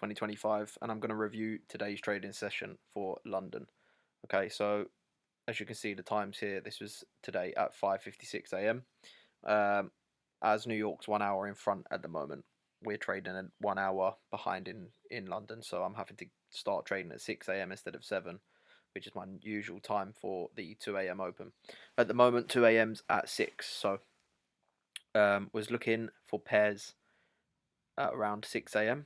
2025, and I'm going to review today's trading session for London. Okay, so as you can see the times here, this was today at 5:56 a.m. As New York's 1 hour in front at the moment, we're trading at 1 hour behind in London, so I'm having to start trading at 6 a.m. instead of 7, which is my usual time for the 2 a.m. open. At the moment, 2 a.m.'s at 6, so was looking for pairs at around 6 a.m.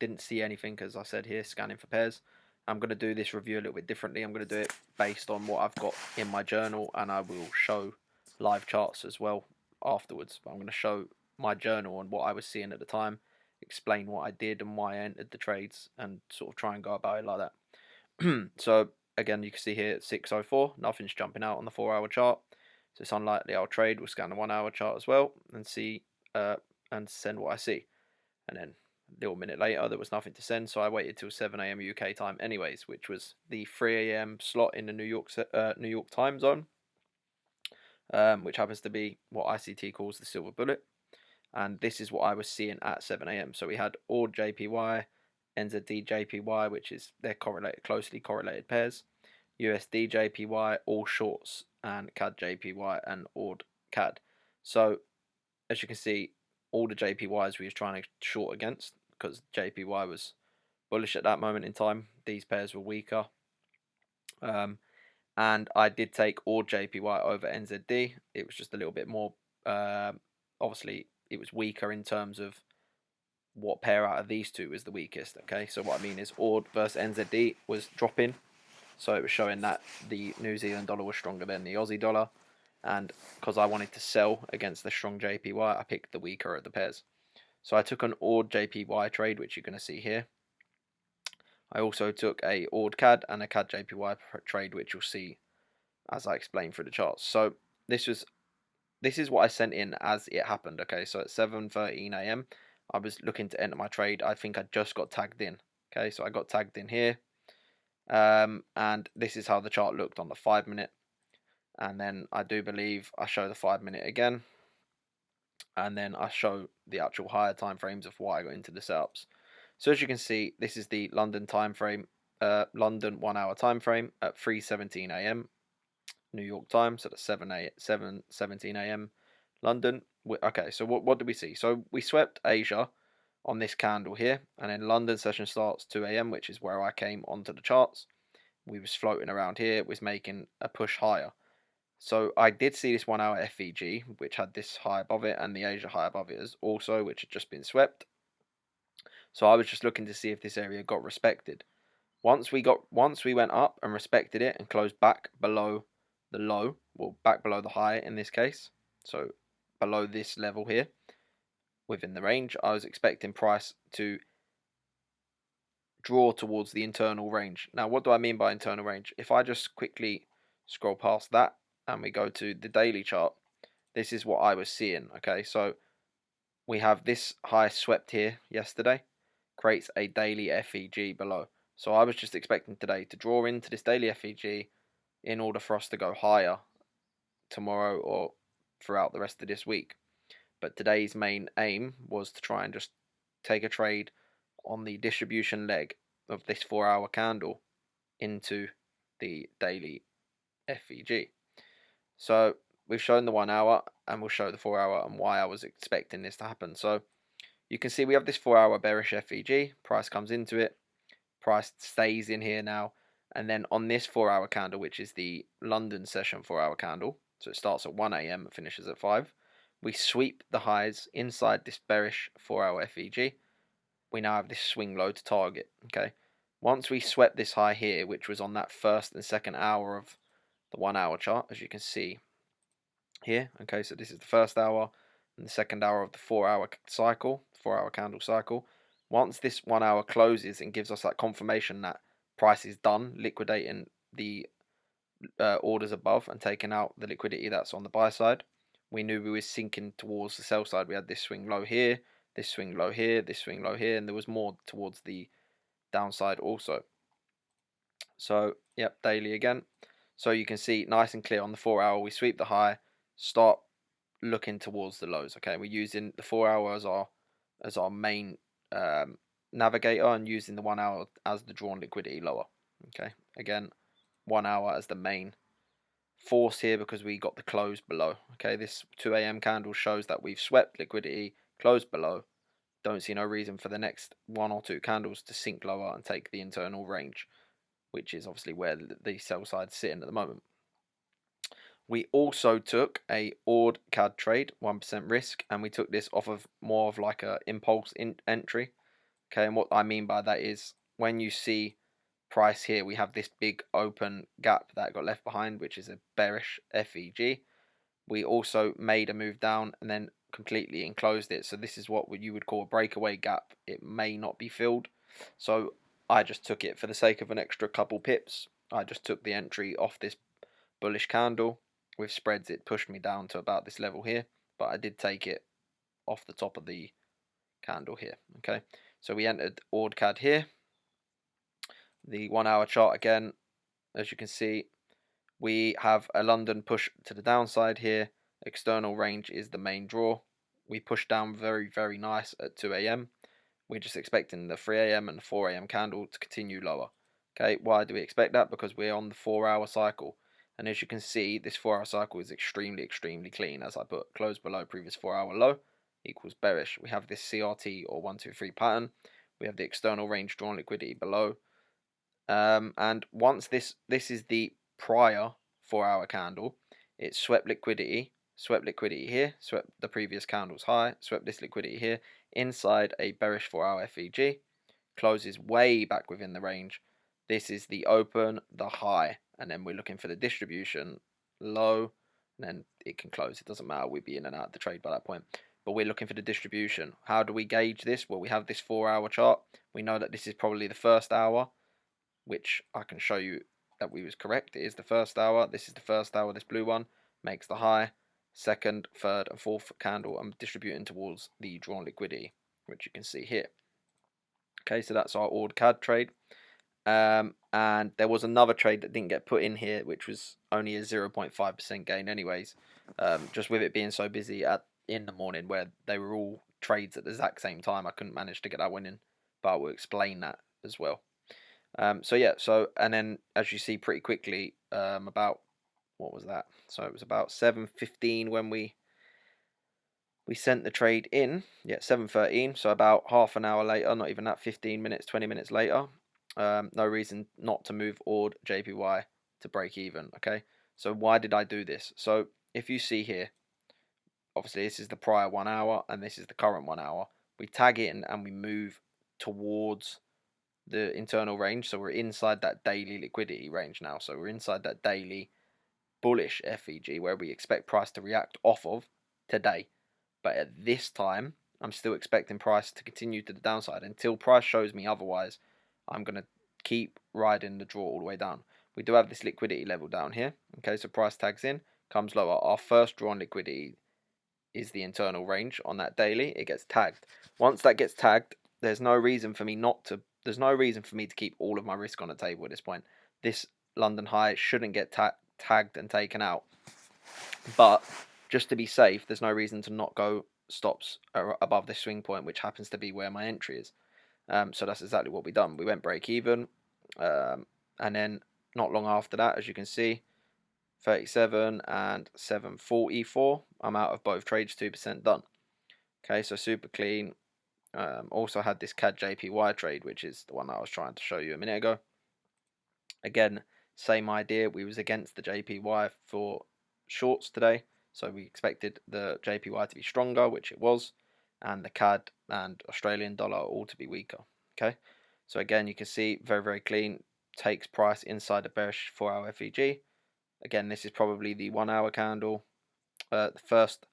Didn't see anything, as I said here, scanning for pairs. I'm going to do this review a little bit differently. I'm going to do it based on what I've got in my journal, and I will show live charts as well afterwards. But I'm going to show my journal and what I was seeing at the time, explain what I did and why I entered the trades, and sort of try and go about it like that. So again, you can see here at 6:04, nothing's jumping out on the 4-hour chart, so it's unlikely I'll trade. We'll scan the 1-hour chart as well and see and send what I see. And then a little minute later, there was nothing to send, so I waited till 7 a.m. UK time, anyways, which was the 3 a.m. slot in the New York time zone, which happens to be what ICT calls the silver bullet. And this is what I was seeing at 7 a.m. So we had ORD JPY, NZD JPY, which is they're closely correlated pairs, USD JPY, all shorts, and CAD JPY and ORD CAD. So as you can see, all the JPYs we was trying to short against, because JPY was bullish at that moment in time. These pairs were weaker. And I did take all JPY over NZD. It was just a little bit more, obviously, it was weaker in terms of what pair out of these two was the weakest. Okay, so what I mean is ORD versus NZD was dropping. So it was showing that the New Zealand dollar was stronger than the Aussie dollar. And because I wanted to sell against the strong JPY, I picked the weaker of the pairs. So I took an ORD JPY trade, which you're going to see here. I also took a ORD CAD and a CAD JPY trade, which you'll see as I explain through the charts. So this is what I sent in as it happened. Okay, so at 7:13 a.m. I was looking to enter my trade. I think I just got tagged in. Okay, so I got tagged in here, and this is how the chart looked on the 5-minute. And then I do believe I show the 5-minute again, and then I show the actual higher time frames of why I got into the setups. So as you can see, this is the London time frame, London 1-hour time frame at 3:17 a.m. New York time, so that's 7:17 a.m. London. Okay, so what did we see? So we swept Asia on this candle here, and then London session starts 2 a.m., which is where I came onto the charts. We was floating around here, was making a push higher. So I did see this 1-hour FVG, which had this high above it, and the Asia high above it as also, which had just been swept. So I was just looking to see if this area got respected. Once we went up and respected it and closed back below the low, well, back below the high in this case, so below this level here, within the range, I was expecting price to draw towards the internal range. Now, what do I mean by internal range? If I just quickly scroll past that and we go to the daily chart, this is what I was seeing. Okay, so we have this high swept here yesterday, creates a daily FEG below. So I was just expecting today to draw into this daily FEG in order for us to go higher tomorrow or throughout the rest of this week. But today's main aim was to try and just take a trade on the distribution leg of this 4-hour candle into the daily FEG. So we've shown the 1 hour and we'll show the 4-hour and why I was expecting this to happen. So you can see we have this 4-hour bearish FEG, price comes into it, price stays in here now, and then on this 4-hour candle, which is the London session 4-hour candle, so it starts at 1 a.m. and finishes at 5, we sweep the highs inside this bearish 4-hour FEG. We now have this swing low to target. Okay, once we swept this high here, which was on that first and second hour of the 1-hour chart, as you can see here. Okay, so this is the first hour and the second hour of the 4-hour cycle, 4-hour candle cycle. Once this 1 hour closes and gives us that confirmation that price is done liquidating the orders above and taking out the liquidity that's on the buy side, we knew we were sinking towards the sell side. We had this swing low here, this swing low here, this swing low here, and there was more towards the downside also. So yep, daily again. So you can see nice and clear on the 4-hour, we sweep the high, start looking towards the lows. Okay, we're using the 4-hour as our main navigator and using the 1 hour as the drawn liquidity lower. Okay, again, 1 hour as the main force here because we got the close below. Okay, this 2 a.m. candle shows that we've swept liquidity, closed below. Don't see no reason for the next 1 or 2 candles to sink lower and take the internal range, which is obviously where the sell side's sitting at the moment. We also took a ORD CAD trade, 1% risk, and we took this off of more of like a impulse entry. Okay, and what I mean by that is when you see price here, we have this big open gap that got left behind, which is a bearish FEG. We also made a move down and then completely enclosed it. So this is what you would call a breakaway gap. It may not be filled. So I just took it for the sake of an extra couple pips. I just took the entry off this bullish candle. With spreads, it pushed me down to about this level here. But I did take it off the top of the candle here. Okay, so we entered ORD CAD here. The 1 hour chart again, as you can see, we have a London push to the downside here. External range is the main draw. We pushed down very, very nice at 2 a.m. We're just expecting the 3 a.m. and 4 a.m. candle to continue lower. Okay, why do we expect that? Because we're on the 4 hour cycle. And as you can see, this 4 hour cycle is extremely, extremely clean. As I put close below previous 4 hour low equals bearish. We have this CRT or 1, 2, 3 pattern. We have the external range drawn liquidity below. And once this is the prior 4 hour candle, it swept liquidity here, swept the previous candle's high, swept this liquidity here inside a bearish 4 hour FEG, closes way back within the range. This is the open, the high, and then we're looking for the distribution low, and then it can close. It doesn't matter, we'd be in and out of the trade by that point. But we're looking for the distribution. How do we gauge this? Well, we have this 4 hour chart. We know that this is probably the first hour, which I can show you that we was correct. It is the first hour. This is the first hour. This blue one makes the high. Second, third, and fourth candle, I'm distributing towards the drawn liquidity, which you can see here. Okay, so that's our ORD CAD trade. And there was another trade that didn't get put in here, which was only a 0.5% gain anyways. Just with it being so busy in the morning where they were all trades at the exact same time, I couldn't manage to get that one in, but I will explain that as well. And then as you see pretty quickly, about, what was that? So it was about 7:15 when we sent the trade in. Yeah, 7:13. So about half an hour later, not even that, 15 minutes, 20 minutes later. No reason not to move ORD JPY to break even. Okay, so why did I do this? So if you see here, obviously this is the prior 1 hour and this is the current 1 hour. We tag in and we move towards the internal range, so we're inside that daily liquidity range now. So we're inside that daily bullish FEG where we expect price to react off of today. But at this time, I'm still expecting price to continue to the downside until price shows me otherwise. I'm going to keep riding the draw all the way down. We do have this liquidity level down here. Okay, so price tags in, comes lower. Our first drawn liquidity is the internal range on that daily. It gets tagged. Once that gets tagged, there's no reason for me to keep all of my risk on the table at this point. This London high shouldn't get tagged and taken out. But just to be safe, there's no reason to not go stops above this swing point, which happens to be where my entry is. So that's exactly what we done. We went break even, and then not long after that, as you can see, 37 and 744. I'm out of both trades, 2% done. Okay, so super clean. Also had this CAD JPY trade, which is the one I was trying to show you a minute ago. Again, same idea. We was against the JPY for shorts today, so we expected the JPY to be stronger, which it was, and the CAD and Australian dollar all to be weaker. Okay, so again, you can see very, very clean. Takes price inside the bearish 4 hour FEG. Again, this is probably the 1 hour candle, the first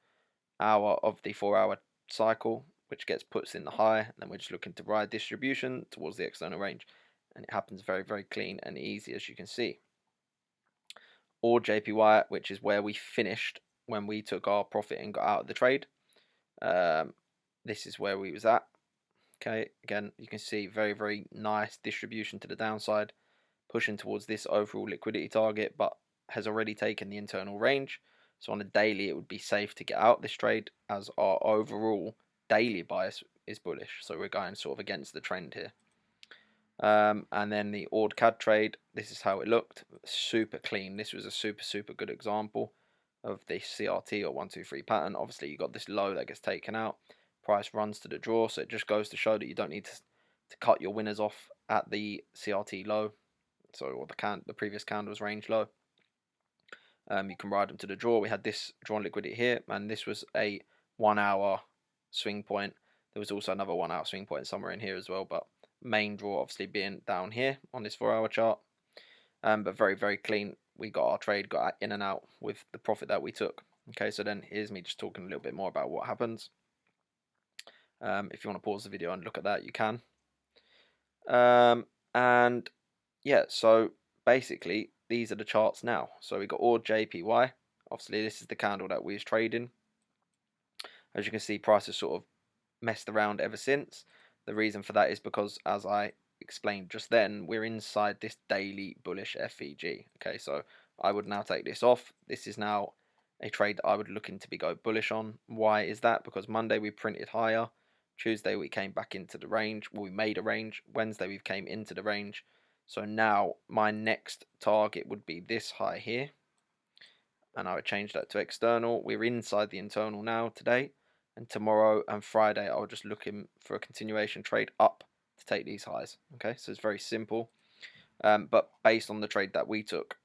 hour of the 4 hour cycle, which puts in the high, and then we're just looking to ride distribution towards the external range, and it happens very, very clean and easy, as you can see. Or JPY, which is where we finished when we took our profit and got out of the trade. This is where we was at. Okay, again, you can see very, very nice distribution to the downside, pushing towards this overall liquidity target, but has already taken the internal range. So on a daily, it would be safe to get out this trade, as our overall daily bias is bullish, so we're going sort of against the trend here. And then the Ord CAD trade, this is how it looked. Super clean. This was a super good example of the CRT or 1-2-3 pattern. Obviously, you got this low that gets taken out. Price runs to the draw, so it just goes to show that you don't need to cut your winners off at the CRT low, so or the previous candle's range low. You can ride them to the draw. We had this drawn liquidity here, and this was a 1 hour swing point. There was also another 1 hour swing point somewhere in here as well, but main draw obviously being down here on this 4 hour chart. But very clean. We got our trade, got in and out with the profit that we took. Okay, so then here's me just talking a little bit more about what happens. If you want to pause the video and look at that, you can. And yeah, so basically these are the charts now. So we got Ord JPY. Obviously, this is the candle that we was trading. As you can see, price has sort of messed around ever since. The reason for that is because, as I explained just then, we're inside this daily bullish FVG. Okay, so I would now take this off. This is now a trade that I would look into go bullish on. Why is that? Because Monday we printed higher. Tuesday we came back into the range. Well, we made a range. Wednesday we came into the range. So now my next target would be this high here. And I would change that to external. We're inside the internal now today. And tomorrow and Friday, I will just looking for a continuation trade up to take these highs. Okay, so it's very simple. But based on the trade that we took,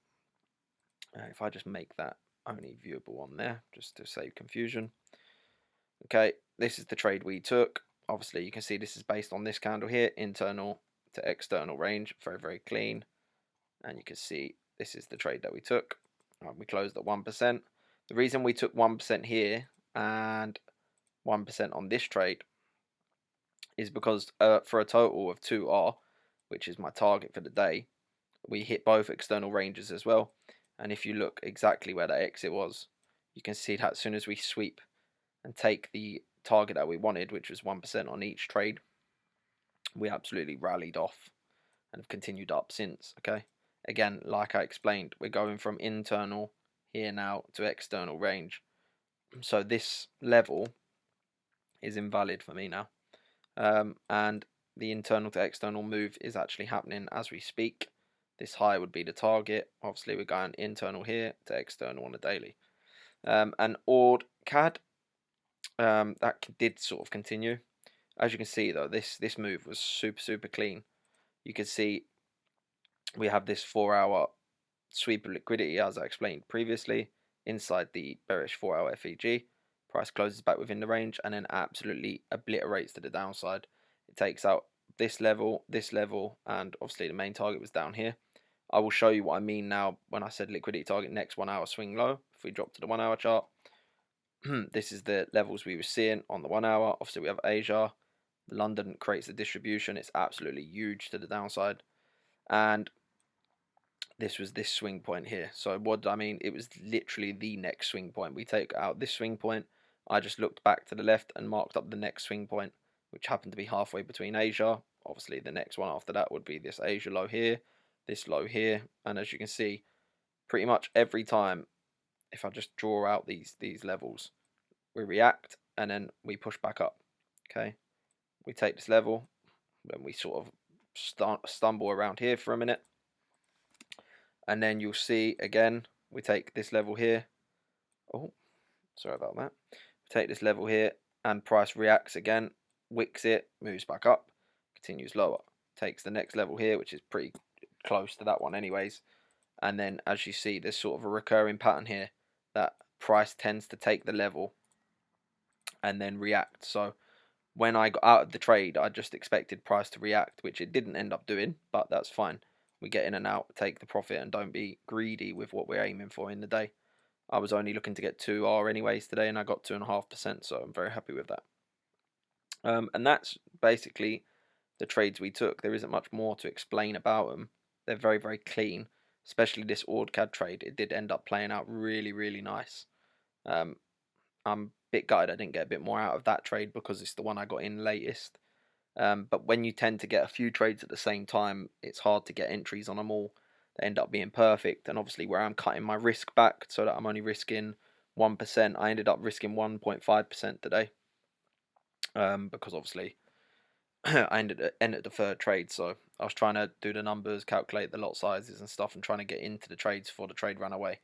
if I just make that only viewable on there, just to save confusion. Okay, this is the trade we took. Obviously, you can see this is based on this candle here, internal to external range, very clean. And you can see this is the trade that we took. We closed at 1%. The reason we took 1% here and 1% on this trade is because for a total of 2R, which is my target for the day, we hit both external ranges as well. And if you look exactly where that exit was, you can see that as soon as we sweep and take the target that we wanted, which was 1% on each trade, we absolutely rallied off and have continued up since. Okay, again, like I explained, we're going from internal here now to external range, so this level is invalid for me now, and the internal to external move is actually happening as we speak. This high would be the target. Obviously, we're going internal here to external on a daily. And Ord CAD, that did sort of continue. As you can see, though, this move was super clean. You can see we have this 4 hour sweep of liquidity, as I explained previously, inside the bearish 4 hour FEG. Price closes back within the range and then absolutely obliterates to the downside. It takes out this level, and obviously the main target was down here. I will show you what I mean now when I said liquidity target next 1 hour swing low. If we drop to the 1 hour chart, this is the levels we were seeing on the 1 hour. Obviously we have Asia. London creates the distribution. It's absolutely huge to the downside. And this was this swing point here. So what I mean, it was literally the next swing point. We take out this swing point. I just looked back to the left and marked up the next swing point, which happened to be halfway between Asia. Obviously, the next one after that would be this Asia low here, this low here. And as you can see, pretty much every time, if I just draw out these levels, we react and then we push back up. Okay, we take this level, then we sort of stumble around here for a minute. And then you'll see again, we take this level here. Oh, sorry about that. We take this level here and price reacts again, wicks it, moves back up, continues lower. Takes the next level here, which is pretty close to that one anyways. And then as you see, there's sort of a recurring pattern here that price tends to take the level and then react. So when I got out of the trade, I just expected price to react, which it didn't end up doing, but that's fine. We get in and out, take the profit, and don't be greedy with what we're aiming for in the day. I was only looking to get 2R anyways today, and I got 2.5%, so I'm very happy with that. And that's basically the trades we took. There isn't much more to explain about them. They're very clean, especially this Ord CAD trade. It did end up playing out really nice. I'm a bit gutted I didn't get a bit more out of that trade because it's the one I got in latest. But when you tend to get a few trades at the same time, it's hard to get entries on them all. They end up being perfect. And obviously where I'm cutting my risk back so that I'm only risking 1%, I ended up risking 1.5% today. because obviously I entered the third trade, so I was trying to do the numbers, calculate the lot sizes and stuff, and trying to get into the trades before the trade ran away.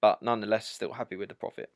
But nonetheless, still happy with the profit.